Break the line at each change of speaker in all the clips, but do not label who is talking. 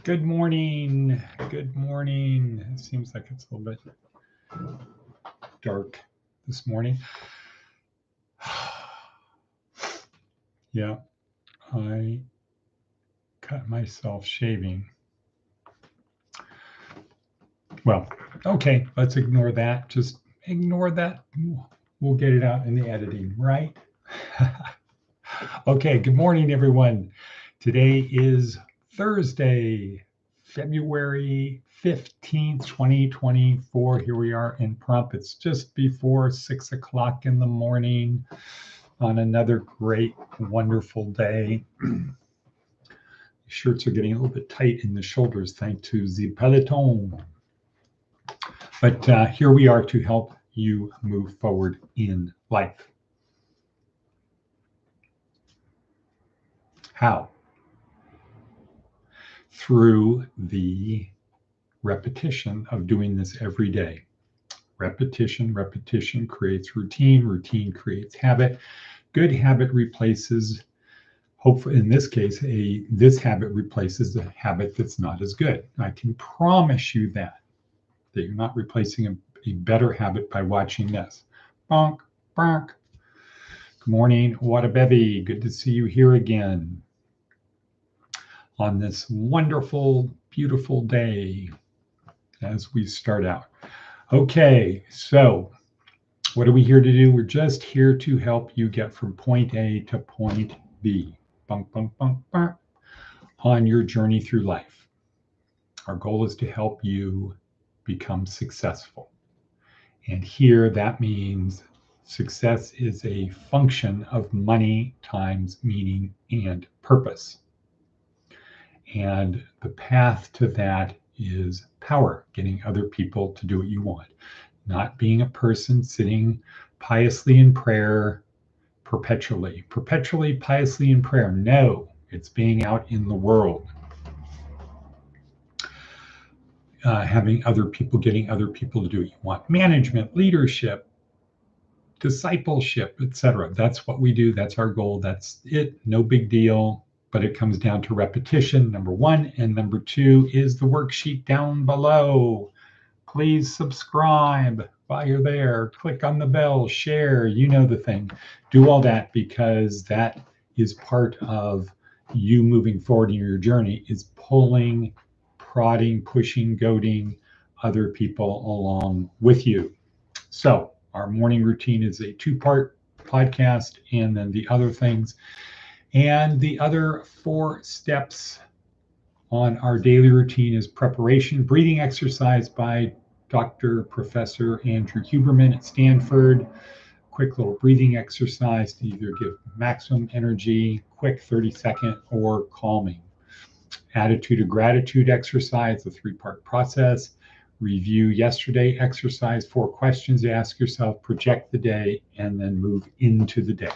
Good morning. Good morning. It seems like it's a little bit dark this morning. Yeah, I cut myself shaving. Well, okay, let's ignore that. Just ignore that. We'll get it out in the editing, right? Okay, good morning, everyone. Today is Thursday, February 15th, 2024. Here we are in Prump. It's just before 6 o'clock in the morning on another great, wonderful day. Shirts are getting a little bit tight in the shoulders thanks to the Peloton. But here we are to help you move forward in life. How? Through the repetition of doing this every day. Repetition creates routine. Routine creates habit. Good habit replaces, hopefully in this case, this habit replaces a habit that's not as good. I can promise you that you're not replacing a better habit by watching this. Bonk, bonk. Good morning, what a bevy. Good to see you here again on this wonderful, beautiful day as we start out. Okay, so what are we here to do? We're just here to help you get from point A to point B, bunk, bunk, bunk, bunk, on your journey through life. Our goal is to help you become successful. And here that means success is a function of money times meaning and purpose. And the path to that is power, getting other people to do what you want, not being a person sitting piously in prayer perpetually, piously in prayer. No, it's being out in the world. Having other people, getting other people to do what you want. Management, leadership, discipleship, etc. That's what we do. That's our goal. That's it. No big deal. But it comes down to repetition, number one. And number two is the worksheet down below. Please subscribe while you're there. Click on the bell, share, you know the thing. Do all that because that is part of you moving forward in your journey, is pulling, prodding, pushing, goading other people along with you. So our morning routine is a 2-part podcast, and then the other things. And the other 4 steps on our daily routine is preparation, breathing exercise by Dr. Professor Andrew Huberman at Stanford. Quick little breathing exercise to either give maximum energy, quick 30-second, or calming. Attitude of gratitude exercise, a 3-part process. Review yesterday exercise, 4 questions you ask yourself, project the day, and then move into the day.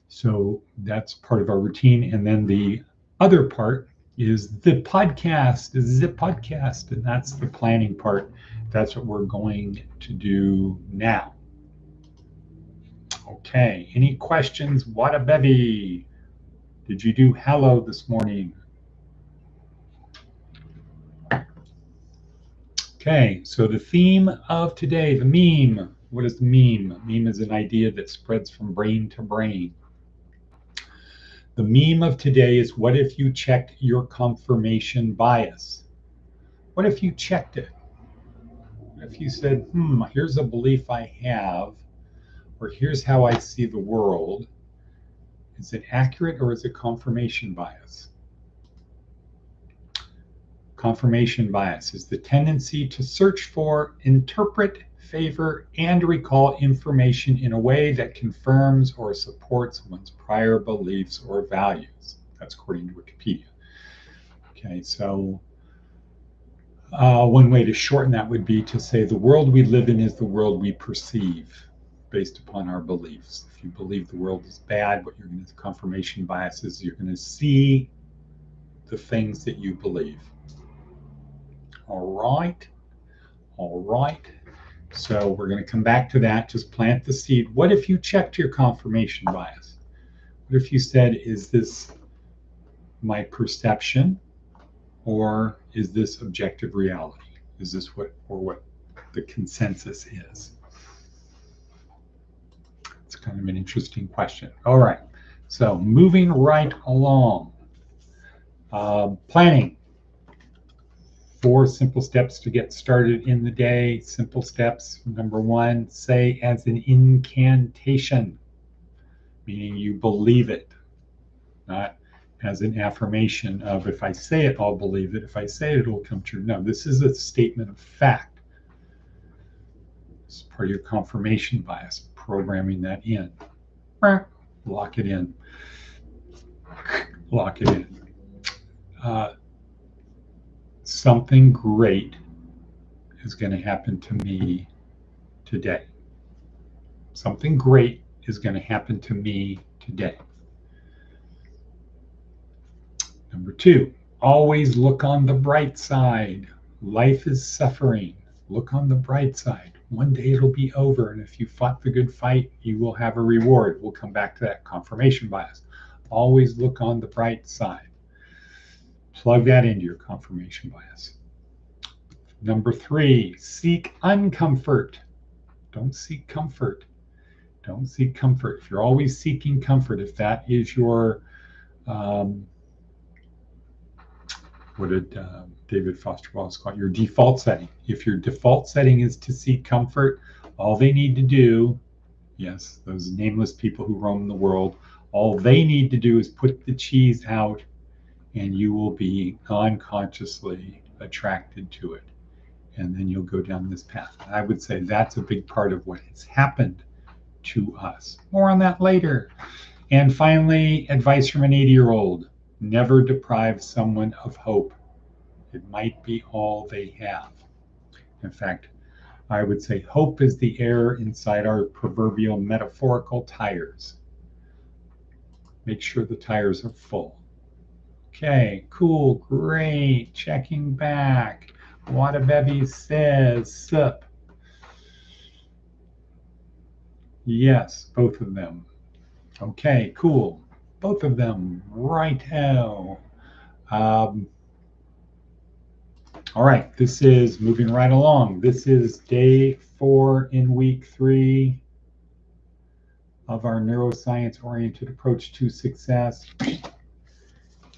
So that's part of our routine. And then the other part is the podcast, and that's the planning part. That's what we're going to do now. Okay, any questions? What a bevy. Did you do hello this morning? Okay, so the theme of today, the meme. What is the meme? A meme is an idea that spreads from brain to brain. The meme of today is, what if you checked your confirmation bias? What if you checked it? If you said, here's a belief I have, or here's how I see the world, is it accurate or is it confirmation bias? Confirmation bias is the tendency to search for, interpret, favor, and recall information in a way that confirms or supports one's prior beliefs or values. That's according to Wikipedia. Okay, so one way to shorten that would be to say the world we live in is the world we perceive based upon our beliefs. If you believe the world is bad, what you're going to, confirmation bias is, you're going to see the things that you believe. All right. So we're going to come back to that. Just plant the seed. What if you checked your confirmation bias? What if you said, is this my perception, or is this objective reality? Is this what the consensus is? It's kind of an interesting question. All right, so moving right along. Planning. 4 simple steps to get started in the day. Simple steps. Number 1, say as an incantation, meaning you believe it, not as an affirmation of, if I say it, I'll believe it. If I say it, it'll come true. No, this is a statement of fact. It's part of your confirmation bias, programming that in. Lock it in. Lock it in. Something great is going to happen to me today. Something great is going to happen to me today. Number 2, always look on the bright side. Life is suffering. Look on the bright side. One day it'll be over, and if you fought the good fight, you will have a reward. We'll come back to that confirmation bias. Always look on the bright side. Plug that into your confirmation bias. Number 3, seek uncomfort. Don't seek comfort. Don't seek comfort. If you're always seeking comfort, if that is your, what did David Foster Wallace call it? Your default setting. If your default setting is to seek comfort, all they need to do, yes, those nameless people who roam the world, all they need to do is put the cheese out, and you will be unconsciously attracted to it. And then you'll go down this path. I would say that's a big part of what has happened to us. More on that later. And finally, advice from an 80-year-old. Never deprive someone of hope. It might be all they have. In fact, I would say hope is the air inside our proverbial metaphorical tires. Make sure the tires are full. Okay, cool, great, checking back. Wadabebi says, sup. Yes, both of them. Okay, cool. Both of them, righto. All right, this is moving right along. This is day 4 in week 3 of our neuroscience-oriented approach to success.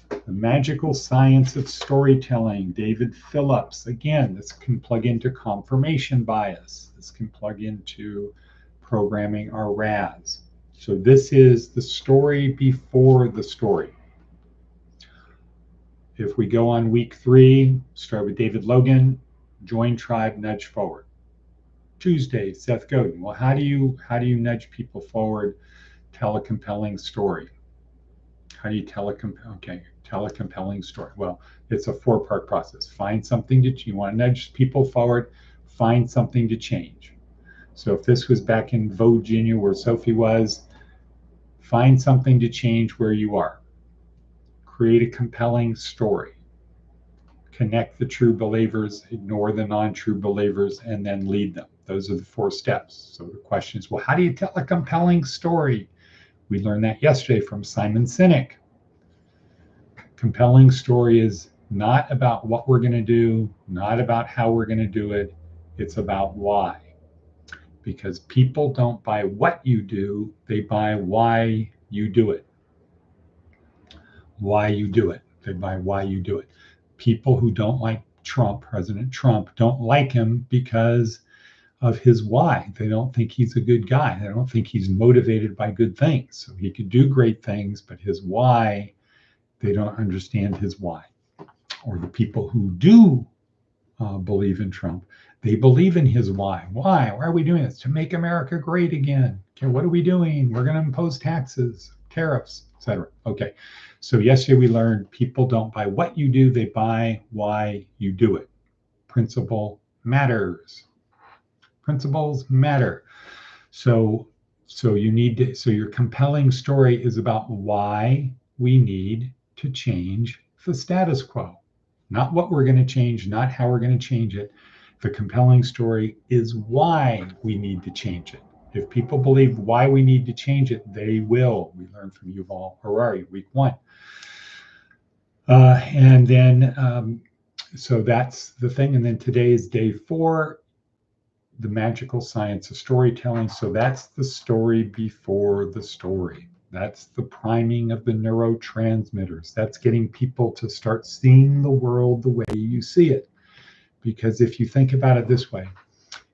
The magical science of storytelling. David Phillips. Again, this can plug into confirmation bias. This can plug into programming our RAS. So this is the story before the story. If we go on week 3, start with David Logan, join tribe, nudge forward. Tuesday, Seth Godin. Well, how do you nudge people forward? Tell a compelling story. How do you tell a compelling story? Well, it's a 4-part process. Find something you want to nudge people forward. Find something to change. So if this was back in Virginia where Sophie was, find something to change where you are. Create a compelling story. Connect the true believers, ignore the non-true believers, and then lead them. Those are the 4 steps. So the question is, well, how do you tell a compelling story? We learned that yesterday from Simon Sinek. Compelling story is not about what we're going to do, not about how we're going to do it. It's about why. Because people don't buy what you do, they buy why you do it. Why you do it. They buy why you do it. People who don't like Trump, President Trump, don't like him because of his why. They don't think he's a good guy. They don't think he's motivated by good things. So he could do great things, but his why, they don't understand his why. Or the people who do believe in Trump, they believe in his why. Why? Why are we doing this? To make America great again. Okay, what are we doing? We're going to impose taxes, tariffs, etc. Okay, so yesterday we learned people don't buy what you do, they buy why you do it. Principle matters. Principles matter. So your compelling story is about why we need to change the status quo. Not what we're going to change, not how we're going to change it. The compelling story is why we need to change it. If people believe why we need to change it, they will. We learned from Yuval Harari, week 1. And then, so that's the thing. And then today is day 4, the magical science of storytelling. So that's the story before the story. That's the priming of the neurotransmitters. That's getting people to start seeing the world the way you see it. Because if you think about it this way,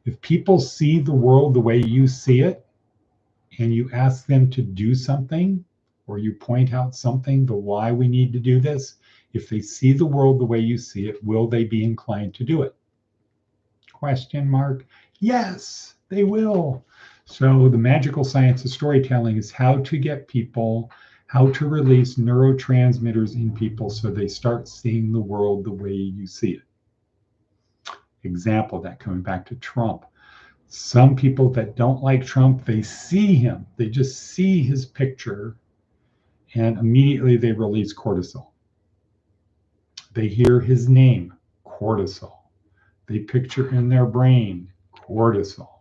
if people see the world the way you see it, and you ask them to do something, or you point out something, the why we need to do this, if they see the world the way you see it, will they be inclined to do it? Question mark. Yes, they will. So the magical science of storytelling is how to get people, how to release neurotransmitters in people so they start seeing the world the way you see it. Example of that, coming back to Trump. Some people that don't like Trump, they see him, they just see his picture, and immediately they release cortisol. They hear his name, cortisol. They picture in their brain, cortisol.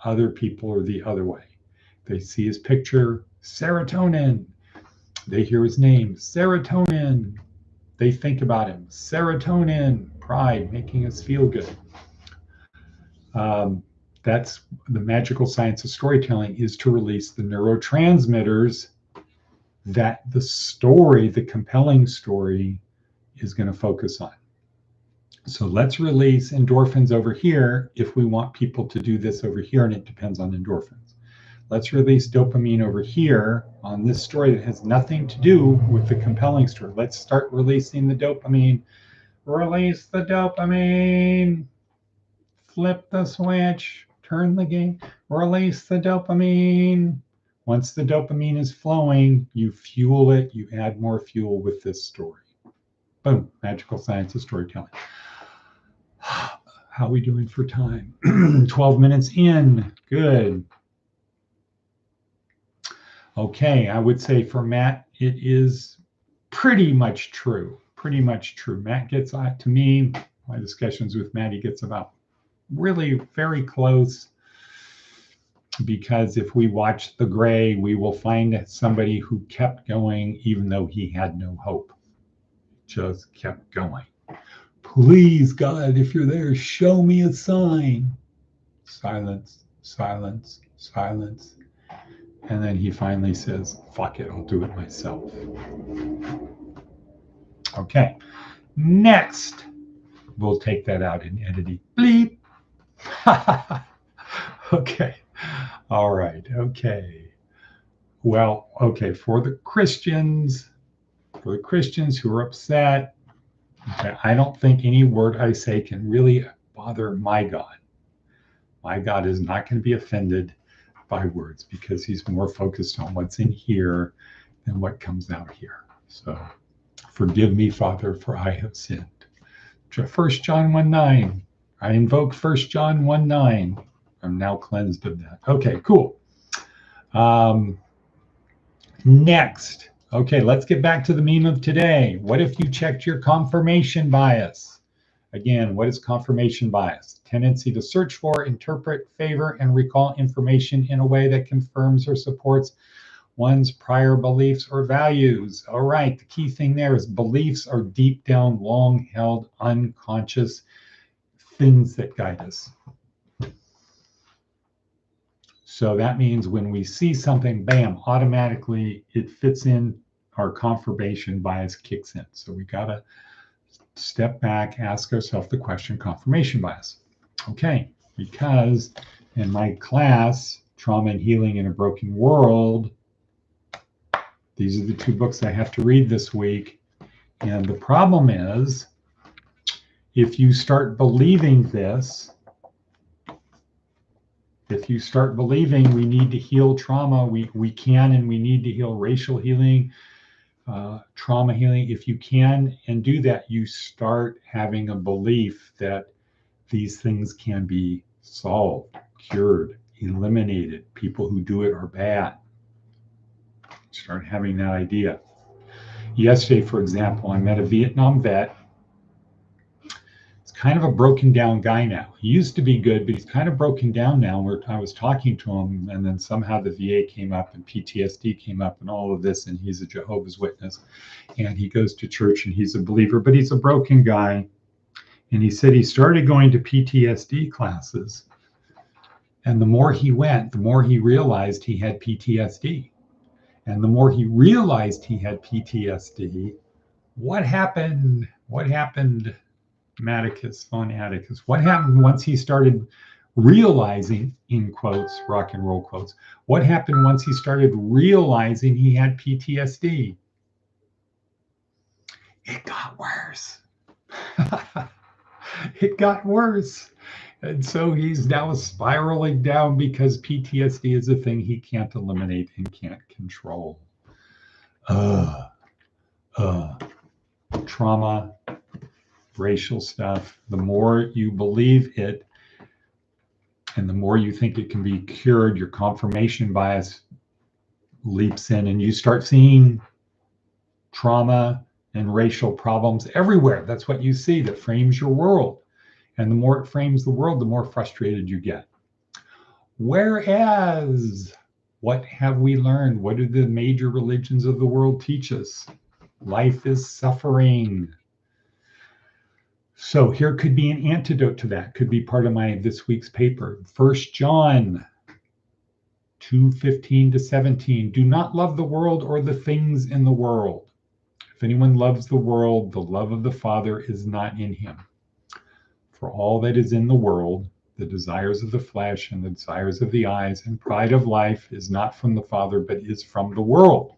Other people are the other way. They see his picture, serotonin. They hear his name, serotonin. They think about him, serotonin, pride, making us feel good. That's the magical science of storytelling, is to release the neurotransmitters that the story, the compelling story, is going to focus on. So let's release endorphins over here if we want people to do this over here, and it depends on endorphins. Let's release dopamine over here on this story that has nothing to do with the compelling story. Let's start releasing the dopamine. Release the dopamine. Flip the switch. Turn the game. Release the dopamine. Once the dopamine is flowing, you fuel it. You add more fuel with this story. Boom. Magical science of storytelling. How are we doing for time? 12 minutes in. Good. Okay, I would say for Matt, it is pretty much true. Pretty much true. Matt gets, to me, my discussions with Matt, he gets about really very close, because if we watch The Gray, we will find somebody who kept going even though he had no hope. Just kept going. Please, God, if you're there, show me a sign. Silence, silence, silence. And then he finally says, fuck it, I'll do it myself. Okay, next, we'll take that out in editing. Bleep. Okay, all right, okay. Well, okay, for the Christians who are upset, okay, I don't think any word I say can really bother my God. My God is not going to be offended by words, because he's more focused on what's in here than what comes out here. So forgive me, Father, for I have sinned. 1 John 1:9. I invoke 1 John 1:9. I'm now cleansed of that. Okay, cool. Next. Okay, let's get back to the meme of today. What if you checked your confirmation bias? Again, what is confirmation bias? Tendency to search for, interpret, favor, and recall information in a way that confirms or supports one's prior beliefs or values. All right, the key thing there is beliefs are deep down, long-held, unconscious things that guide us. So that means when we see something, bam, automatically it fits in, our confirmation bias kicks in. So we got to step back, ask ourselves the question, confirmation bias. Okay, because in my class, Trauma and Healing in a Broken World, these are the 2 books I have to read this week. And the problem is, if you start believing this, if you start believing we need to heal trauma, we can and we need to heal racial healing, trauma healing. If you can and do that, you start having a belief that these things can be solved, cured, eliminated. People who do it are bad. Start having that idea. Yesterday, for example, I met a Vietnam vet. He's kind of a broken down guy now. He used to be good, but he's kind of broken down now. Where I was talking to him, and then somehow the VA came up and PTSD came up and all of this, and he's a Jehovah's Witness, and he goes to church and he's a believer, but he's a broken guy. And he said he started going to PTSD classes, and the more he went, the more he realized he had PTSD. And the more he realized he had PTSD, what happened? What happened? Atticus, von Atticus. What happened once he started realizing, in quotes, rock and roll quotes, what happened once he started realizing he had PTSD? It got worse. It got worse. And so he's now spiraling down because PTSD is a thing he can't eliminate and can't control. Trauma, racial stuff, the more you believe it and the more you think it can be cured, your confirmation bias leaps in and you start seeing trauma and racial problems everywhere. That's what you see that frames your world. And the more it frames the world, the more frustrated you get. Whereas, what have we learned? What do the major religions of the world teach us? Life is suffering. So here could be an antidote to that. Could be part of this week's paper. 1 John 2:15 to 17. Do not love the world or the things in the world. If anyone loves the world, the love of the Father is not in him. For all that is in the world, the desires of the flesh and the desires of the eyes and pride of life is not from the Father, but is from the world.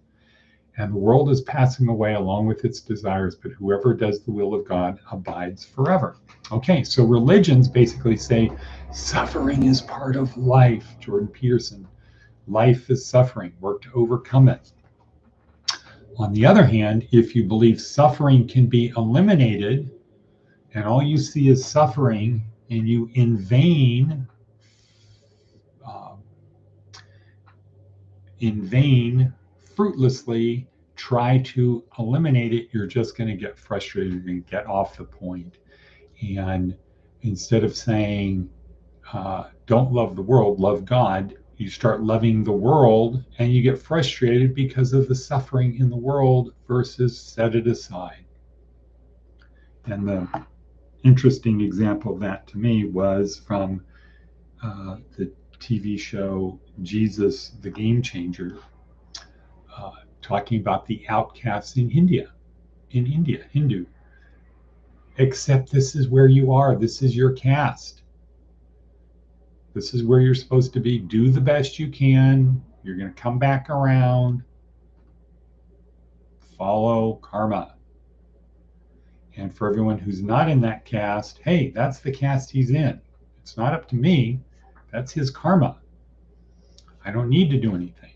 And the world is passing away along with its desires, but whoever does the will of God abides forever. Okay, so religions basically say suffering is part of life. Jordan Peterson, life is suffering, work to overcome it. On the other hand, if you believe suffering can be eliminated and all you see is suffering and you in vain fruitlessly try to eliminate it, you're just going to get frustrated and get off the point. And instead of saying, don't love the world, love God, you start loving the world and you get frustrated because of the suffering in the world versus set it aside. And the interesting example of that to me was from the TV show Jesus, the Game Changer, talking about the outcasts in India, Hindu. Except this is where you are. This is your caste. This is where you're supposed to be. Do the best you can. You're going to come back around. Follow karma. And for everyone who's not in that caste, hey, that's the caste he's in. It's not up to me. That's his karma. I don't need to do anything.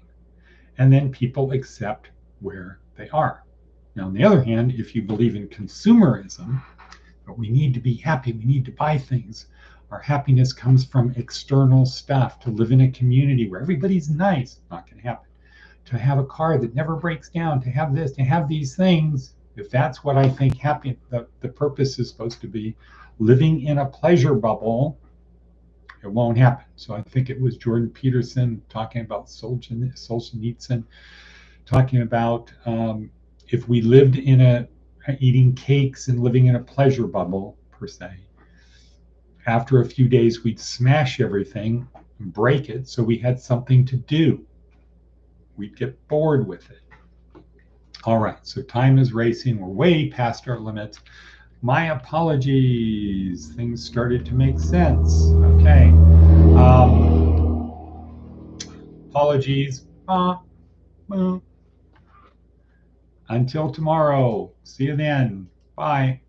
And then people accept where they are. Now, on the other hand, if you believe in consumerism, but we need to be happy, we need to buy things. Our happiness comes from external stuff, to live in a community where everybody's nice, not going to happen. To have a car that never breaks down, to have this, to have these things. If that's what I think happy, the purpose is supposed to be living in a pleasure bubble, it won't happen. So I think it was Jordan Peterson talking about Solzhenitsyn, talking about if we lived in eating cakes and living in a pleasure bubble, per se, after a few days we'd smash everything and break it so we had something to do. We'd get bored with it. All right, so time is racing. We're way past our limits. My apologies. Things started to make sense. Okay. Apologies. Until tomorrow. See you then. Bye.